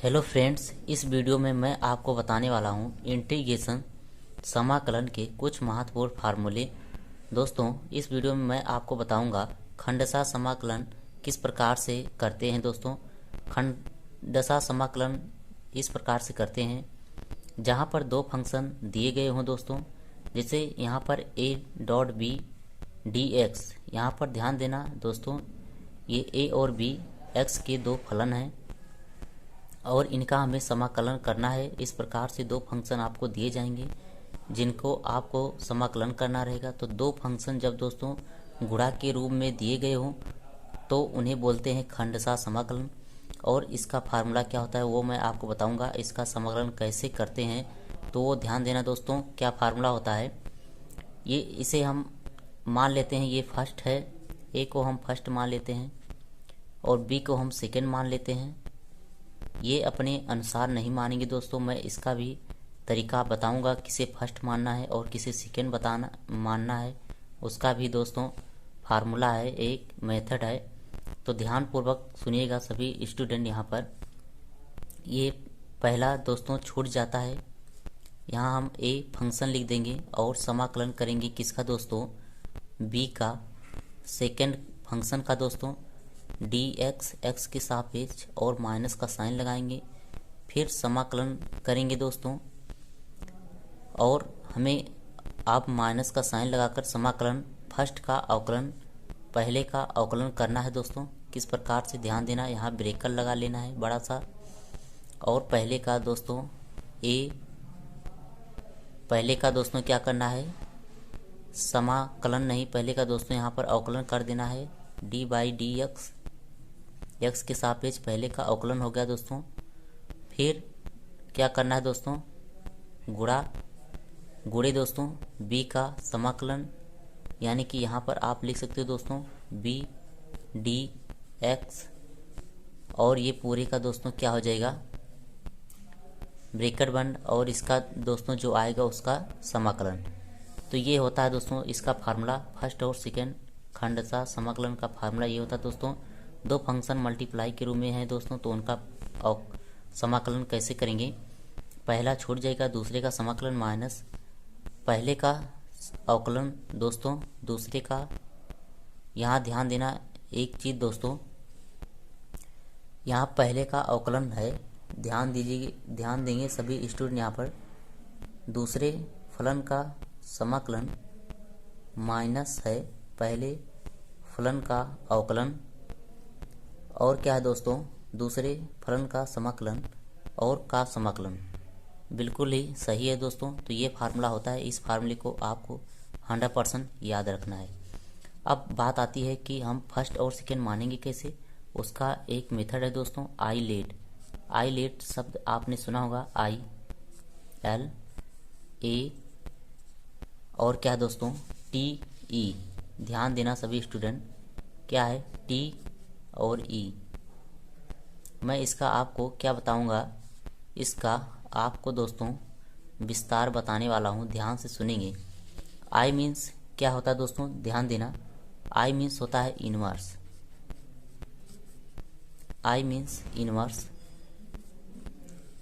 Hello friends, इस video में मैं आपको बताने वाला हूं इंटीग्रेशन समाकलन के कुछ महत्वपूर्ण फार्मूले। दोस्तों, इस वीडियो में मैं आपको बताऊंगा खंडशः समाकलन किस प्रकार से करते हैं। दोस्तों, खंडशः समाकलन इस प्रकार से करते हैं जहां पर दो फंक्शन दिए गए हों। दोस्तों, जैसे यहां पर a dot b d x, यहाँ पर ध्यान देना दोस्तों, ये a और b x के दो फलन हैं और इनका हमें समाकलन करना है। इस प्रकार से दो फंक्शन आपको दिए जाएंगे जिनको आपको समाकलन करना रहेगा। तो दो फंक्शन जब दोस्तों गुणा के रूप में दिए गए हों तो उन्हें बोलते हैं खंडशः समाकलन। और इसका फार्मूला क्या होता है वो मैं आपको बताऊंगा। इसका समाकलन कैसे करते हैं तो वो ध्यान देना दोस्तों। क्या फार्मूला होता है, ये इसे हम मान लेते हैं, ये फर्स्ट है, ए को हम फर्स्ट मान लेते हैं और बी को हम सेकेंड मान लेते हैं। ये अपने अनुसार नहीं मानेंगे दोस्तों, मैं इसका भी तरीका बताऊंगा किसे फर्स्ट मानना है और किसे सेकेंड मानना है। उसका भी दोस्तों फार्मूला है, एक मेथड है। तो ध्यानपूर्वक सुनिएगा सभी स्टूडेंट। यहाँ पर ये पहला दोस्तों छूट जाता है, यहाँ हम ए फंक्शन लिख देंगे और समाकलन करेंगे किसका दोस्तों, बी का। सेकेंड फंक्शन का दोस्तों डी एक्स, एक्स के सापेक्ष और माइनस का साइन लगाएंगे, फिर समाकलन करेंगे दोस्तों। और हमें अब माइनस का साइन लगाकर समाकलन फर्स्ट का अवकलन पहले का अवकलन करना है दोस्तों। किस प्रकार से, ध्यान देना, यहाँ ब्रेकर लगा लेना है बड़ा सा। और पहले का दोस्तों पहले का दोस्तों क्या करना है, समाकलन नहीं, पहले का दोस्तों यहाँ पर अवकलन कर देना है। D by D x, x के सापेक्ष पहले का अवकलन हो गया दोस्तों। फिर क्या करना है दोस्तों, गुणे दोस्तों बी का समाकलन, यानी कि यहाँ पर आप लिख सकते हो दोस्तों बी डी एक्स, और ये पूरे का दोस्तों क्या हो जाएगा, ब्रैकेट बंद, और इसका दोस्तों जो आएगा उसका समाकलन। तो ये होता है दोस्तों इसका फार्मूला। फर्स्ट और सेकेंड खंडशः समाकलन का फार्मूला ये होता है दोस्तों। दो फंक्शन मल्टीप्लाई के रूप में है दोस्तों, तो उनका समाकलन कैसे करेंगे, पहला छूट जाएगा, दूसरे का समाकलन माइनस पहले का अवकलन दोस्तों दूसरे का। यहाँ ध्यान देना एक चीज़ दोस्तों, यहाँ पहले का अवकलन है, ध्यान देंगे सभी स्टूडेंट। यहाँ पर दूसरे फलन का समाकलन माइनस है पहले फलन का अवकलन, और क्या है दोस्तों, दूसरे फलन का समाकलन और का समाकलन। बिल्कुल ही सही है दोस्तों। तो ये फार्मूला होता है, इस फार्मूले को आपको 100% याद रखना है। अब बात आती है कि हम फर्स्ट और सेकेंड मानेंगे कैसे। उसका एक मेथड है दोस्तों, आई लेट शब्द आपने सुना होगा, आई एल ए और क्या दोस्तों टी ई। ध्यान देना सभी स्टूडेंट, क्या है टी और ई। मैं इसका आपको क्या बताऊंगा, इसका आपको दोस्तों विस्तार बताने वाला हूं, ध्यान से सुनेंगे। आई मीन्स क्या होता है दोस्तों, ध्यान देना, आई मीन्स होता है इनवर्स। आई मीन्स इनवर्स,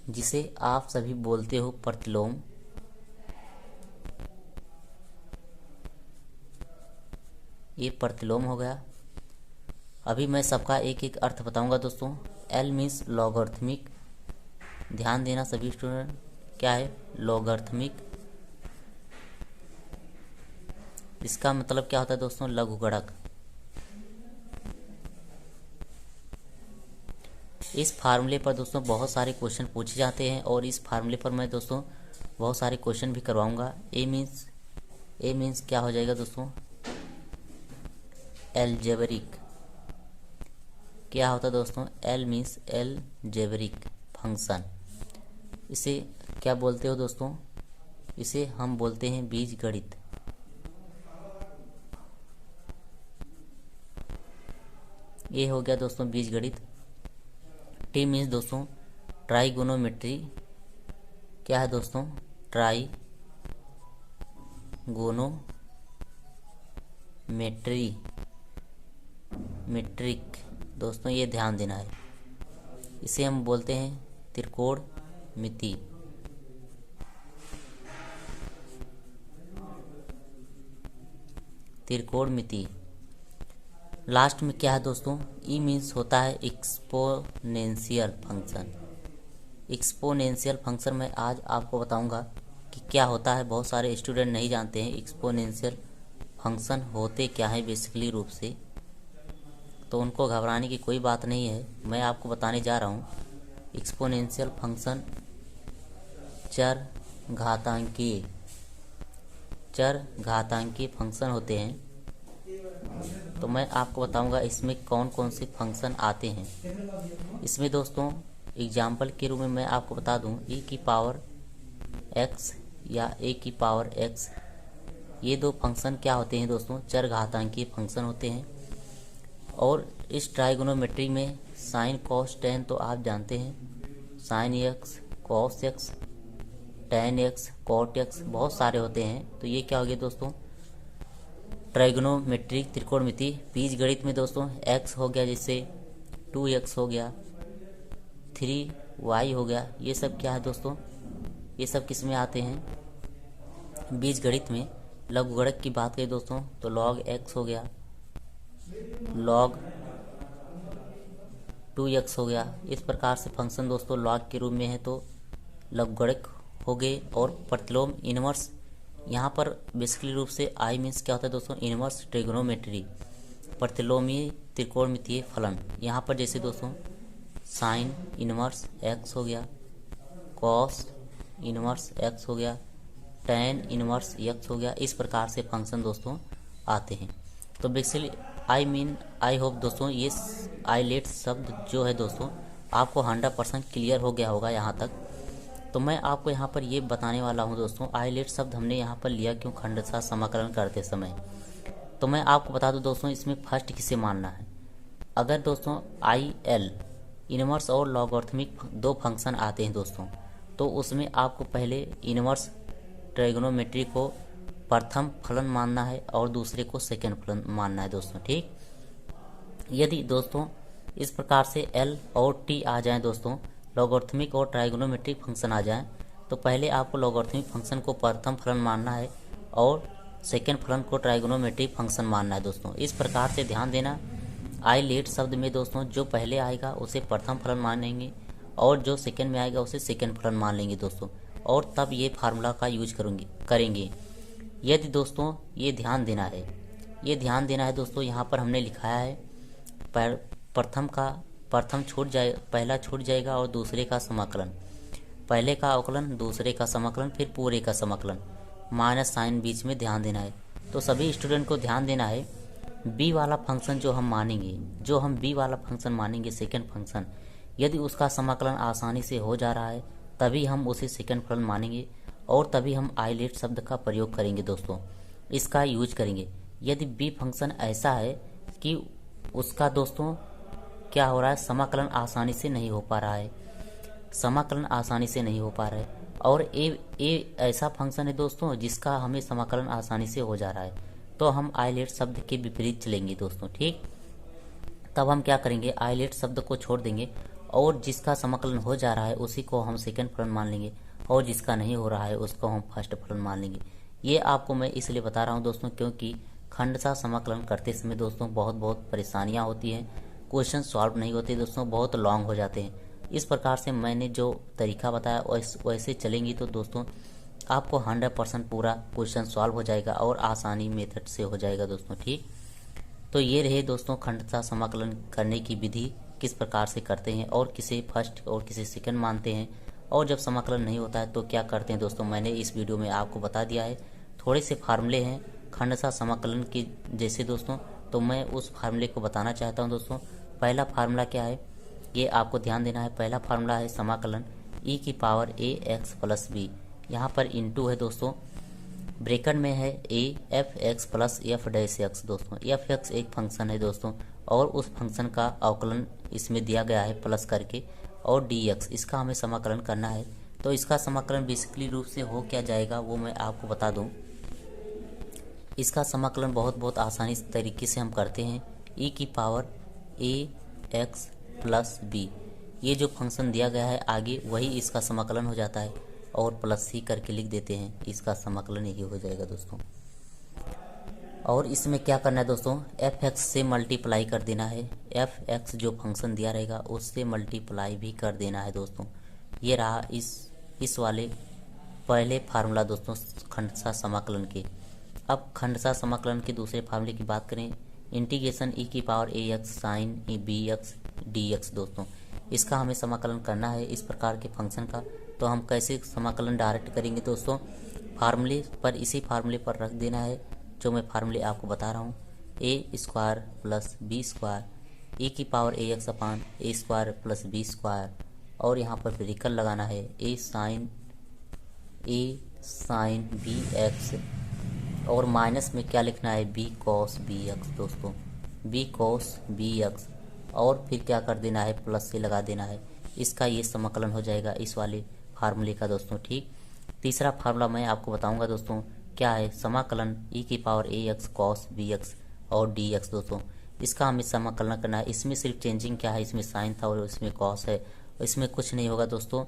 जिसे आप सभी बोलते हो प्रतिलोम। ये प्रतिलोम हो गया। अभी मैं सबका एक एक अर्थ बताऊंगा दोस्तों। एल मीन्स लॉगरिथमिक, ध्यान देना सभी स्टूडेंट, क्या है लॉगरिथमिक। इसका मतलब क्या होता है दोस्तों, लघुगणक। इस फार्मूले पर दोस्तों बहुत सारे क्वेश्चन पूछे जाते हैं और इस फार्मूले पर मैं दोस्तों बहुत सारे क्वेश्चन भी करवाऊंगा। ए मीन्स क्या हो जाएगा दोस्तों, एलजेब्रिक। क्या होता है दोस्तों, एल मीन्स एलजेब्रिक फंक्शन। इसे क्या बोलते हो दोस्तों, इसे हम बोलते हैं बीजगणित। ये हो गया दोस्तों बीजगणित। टी मीन्स दोस्तों ट्राइगोनोमेट्री। क्या है दोस्तों, मेट्रिक दोस्तों, ये ध्यान देना है। इसे हम बोलते हैं त्रिकोणमिति। त्रिकोणमिति लास्ट में क्या है दोस्तों, ई मीन्स होता है एक्सपोनेंशियल फंक्शन। एक्सपोनेंशियल फंक्शन में आज आपको बताऊंगा कि क्या होता है। बहुत सारे स्टूडेंट नहीं जानते हैं एक्सपोनेंशियल फंक्शन होते क्या है बेसिकली रूप से, तो उनको घबराने की कोई बात नहीं है। मैं आपको बताने जा रहा हूँ एक्सपोनेंशियल फंक्शन चर घातांकीय फंक्शन होते हैं। तो मैं आपको बताऊंगा इसमें कौन कौन से फंक्शन आते हैं। इसमें दोस्तों एग्जाम्पल के रूप में मैं आपको बता दूं e की पावर x या a की पावर x, ये दो फंक्शन क्या होते हैं दोस्तों, चर घातांकीय फंक्शन होते हैं। और इस ट्राइगोनोमेट्री में साइन कॉस टेन तो आप जानते हैं, sine x cos x tan x cot x बहुत सारे होते हैं। तो ये क्या हो गया दोस्तों, ट्राइगोनोमेट्रिक त्रिकोणमिति। बीजगणित में दोस्तों x हो गया, जैसे 2x हो गया, 3y हो गया, ये सब क्या है दोस्तों, ये सब किस में आते हैं, बीजगणित में। लघुगणक की बात करें दोस्तों तो log x हो गया, log 2x हो गया। इस प्रकार से फंक्शन दोस्तों log के रूप में है तो लघुगणक हो गए। और प्रतिलोम इनवर्स, यहाँ पर बेसिकली रूप से आई मीन्स क्या होता है दोस्तों, इनवर्स ट्रिग्नोमेट्री, प्रतिलोमीय त्रिकोणमितीय फलन। यहाँ पर जैसे दोस्तों साइन इनवर्स x हो गया, कॉस इनवर्स x हो गया, टेन इनवर्स x हो गया। इस प्रकार से फंक्शन दोस्तों आते हैं। तो बेसिकली आई होप दोस्तों ये आइलेट शब्द जो है दोस्तों आपको 100% क्लियर हो गया होगा यहाँ तक। तो मैं आपको यहाँ पर ये बताने वाला हूँ दोस्तों, आइलेट शब्द हमने यहाँ पर लिया क्यों, खंडशः समाकलन करते समय। तो मैं आपको बता दूँ दोस्तों इसमें फर्स्ट किसे मानना है। अगर दोस्तों आई एल इनवर्स और लॉगरिथमिक दो फंक्शन आते हैं दोस्तों, तो उसमें आपको पहले इनवर्स ट्राइगोनोमेट्री को प्रथम फलन मानना है और दूसरे को सेकंड फलन मानना है दोस्तों, ठीक। यदि दोस्तों इस प्रकार से एल और टी आ जाएं दोस्तों, लॉगरिथमिक और ट्राइगोनोमेट्रिक फंक्शन आ जाएं, तो पहले आपको लॉगरिथमिक फंक्शन को प्रथम फलन मानना है और सेकंड फलन को ट्राइगोनोमेट्रिक फंक्शन मानना है दोस्तों। इस प्रकार से ध्यान देना, आइलेट शब्द में दोस्तों जो पहले आएगा उसे प्रथम फलन मानेंगे और जो सेकंड में आएगा उसे सेकंड फलन मान लेंगे दोस्तों, और तब ये फार्मूला का यूज करेंगे। यदि दोस्तों ये ध्यान देना है दोस्तों, यहाँ पर हमने लिखाया है पहला छूट जाएगा और दूसरे का समाकलन, पहले का अवकलन दूसरे का समाकलन फिर पूरे का समाकलन, माइनस साइन बीच में ध्यान देना है। तो सभी स्टूडेंट को ध्यान देना है, बी वाला फंक्शन जो हम मानेंगे सेकंड फंक्शन, यदि उसका समाकलन आसानी से हो जा रहा है तभी हम उसे सेकंड फलन मानेंगे और तभी हम आइलेट शब्द का प्रयोग करेंगे दोस्तों, इसका यूज करेंगे। यदि बी फंक्शन ऐसा है कि उसका दोस्तों क्या हो रहा है, समाकलन आसानी से नहीं हो पा रहा है, और ए ऐसा फंक्शन है दोस्तों जिसका हमें समाकलन आसानी से हो जा रहा है, तो हम आइलेट शब्द के विपरीत चलेंगे दोस्तों, ठीक। तब हम क्या करेंगे, आइलेट शब्द को छोड़ देंगे और जिसका समाकलन हो जा रहा है उसी को हम सेकंड फलन मान लेंगे और जिसका नहीं हो रहा है उसको हम फर्स्ट फलन मान लेंगे। ये आपको मैं इसलिए बता रहा हूँ दोस्तों क्योंकि खंडशः समाकलन करते समय दोस्तों बहुत परेशानियाँ होती हैं, क्वेश्चन सॉल्व नहीं होते दोस्तों, बहुत लॉन्ग हो जाते हैं। इस प्रकार से मैंने जो तरीका बताया वैसे चलेंगी तो दोस्तों आपको 100% पूरा क्वेश्चन सॉल्व हो जाएगा और आसानी मेथड से हो जाएगा दोस्तों, ठीक। तो ये रहे दोस्तों खंडशः समाकलन करने की विधि, किस प्रकार से करते हैं और किसे फर्स्ट और किसे सेकंड मानते हैं, और जब समाकलन नहीं होता है तो क्या करते हैं दोस्तों, मैंने इस वीडियो में आपको बता दिया है। थोड़े से फार्मूले हैं खंडशः समाकलन के जैसे दोस्तों, तो मैं उस फार्मूले को बताना चाहता हूं दोस्तों। पहला फार्मूला क्या है ये आपको ध्यान देना है। पहला फार्मूला है समाकलन e की power a x plus b, यहाँ पर इंटू है दोस्तों, ब्रैकेट में है a f x plus f dash x दोस्तों। f x एक फंक्शन है दोस्तों और उस फंक्शन का अवकलन इसमें दिया गया है प्लस करके, और dx इसका हमें समाकलन करना है। तो इसका समाकलन बेसिकली रूप से हो क्या जाएगा वो मैं आपको बता दूं। इसका समाकलन बहुत आसानी तरीके से हम करते हैं, e की power a x plus b, ये जो फंक्शन दिया गया है आगे वही इसका समाकलन हो जाता है और प्लस सी करके लिख देते हैं, इसका समाकलन यही हो जाएगा दोस्तों। और इसमें क्या करना है दोस्तों, एफ एक्स से मल्टीप्लाई कर देना है, एफ एक्स जो फंक्शन दिया रहेगा उससे मल्टीप्लाई भी कर देना है दोस्तों। ये रहा इस वाले पहले फार्मूला दोस्तों खंडशः समाकलन के। अब खंडशः समाकलन के दूसरे फार्मूले की बात करें, इंटीग्रेशन ई की power a x sine a b x d x दोस्तों। इसका हमें समाकलन करना है इस प्रकार के फंक्शन का। तो हम कैसे समाकलन डायरेक्ट करेंगे दोस्तों, फार्मूले पर, इसी फार्मूले पर रख देना है जो मैं फार्मूले आपको बता रहा हूँ। ए स्क्वायर प्लस बी स्क्वायर ई की power a x upon A square plus B square, और यहाँ पर ब्रेकेट लगाना है ए साइन बी एक्स, और माइनस में क्या लिखना है बी कॉस बी एक्स दोस्तों, बी कॉस बी एक्स, और फिर क्या कर देना है प्लस से लगा देना है। इसका ये समाकलन हो जाएगा इस वाले फार्मूले का दोस्तों। ठीक, तीसरा फार्मूला मैं आपको बताऊंगा दोस्तों क्या है, समाकलन ई की power a x cos B x और डी एक्स दोस्तों। इसका हमें समाकलन करना है। इसमें सिर्फ चेंजिंग क्या है, इसमें साइन था और इसमें कॉस है, इसमें कुछ नहीं होगा दोस्तों।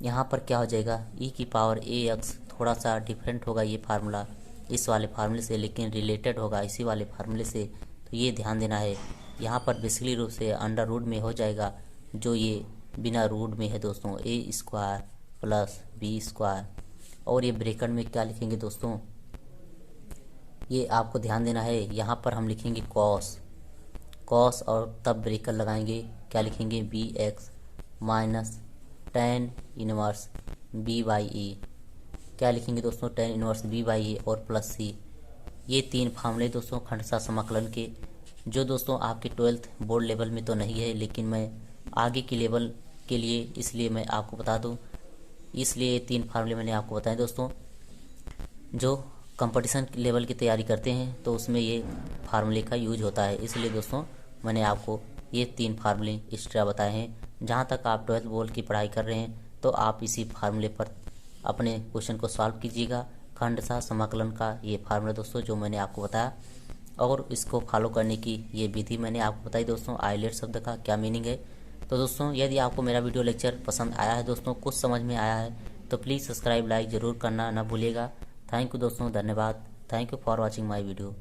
यहाँ पर क्या हो जाएगा, ई की पावर ए एक्स थोड़ा सा डिफरेंट होगा ये फार्मूला इस वाले फार्मूले से, लेकिन रिलेटेड होगा इसी वाले फार्मूले से, तो ये ध्यान देना है। यहाँ पर बेसिकली रूप से अंडर रूट में हो जाएगा, जो ये बिना रूट में है दोस्तों, ए स्क्वायर प्लस बी स्क्वायर, और ये ब्रैकेट में क्या लिखेंगे दोस्तों, ये आपको ध्यान देना है। यहाँ पर हम लिखेंगे कॉस और तब ब्रैकेट लगाएंगे, क्या लिखेंगे B X minus ten inverse B by A, क्या लिखेंगे दोस्तों ten inverse B by A और प्लस सी। ये तीन फार्मूले दोस्तों खंडशः समाकलन के, जो दोस्तों आपके 12th बोर्ड लेवल में तो नहीं है, लेकिन मैं आगे की लेवल के लिए इसलिए मैं आपको बता दूं, इसलिए ये तीन फार्मूले मैंने आपको बताए दोस्तों। जो कंपटीशन लेवल की तैयारी करते हैं तो उसमें ये फार्मूले का यूज होता है, इसलिए दोस्तों मैंने आपको ये तीन फार्मूले एक्स्ट्रा बताए हैं। जहाँ तक आप 12th बोर्ड की पढ़ाई कर रहे हैं तो आप इसी फार्मूले पर अपने क्वेश्चन को सॉल्व कीजिएगा। खंडशः समाकलन का ये फार्मूला दोस्तों जो मैंने आपको बताया, और इसको फॉलो करने की ये विधि मैंने आपको बताई दोस्तों। आइलेट शब्द का क्या मीनिंग है। तो दोस्तों यदि आपको मेरा वीडियो लेक्चर पसंद आया है दोस्तों, कुछ समझ में आया है, तो प्लीज़ सब्सक्राइब लाइक ज़रूर करना ना भूलिएगा। थैंक यू दोस्तों, धन्यवाद। Thank you for watching my video.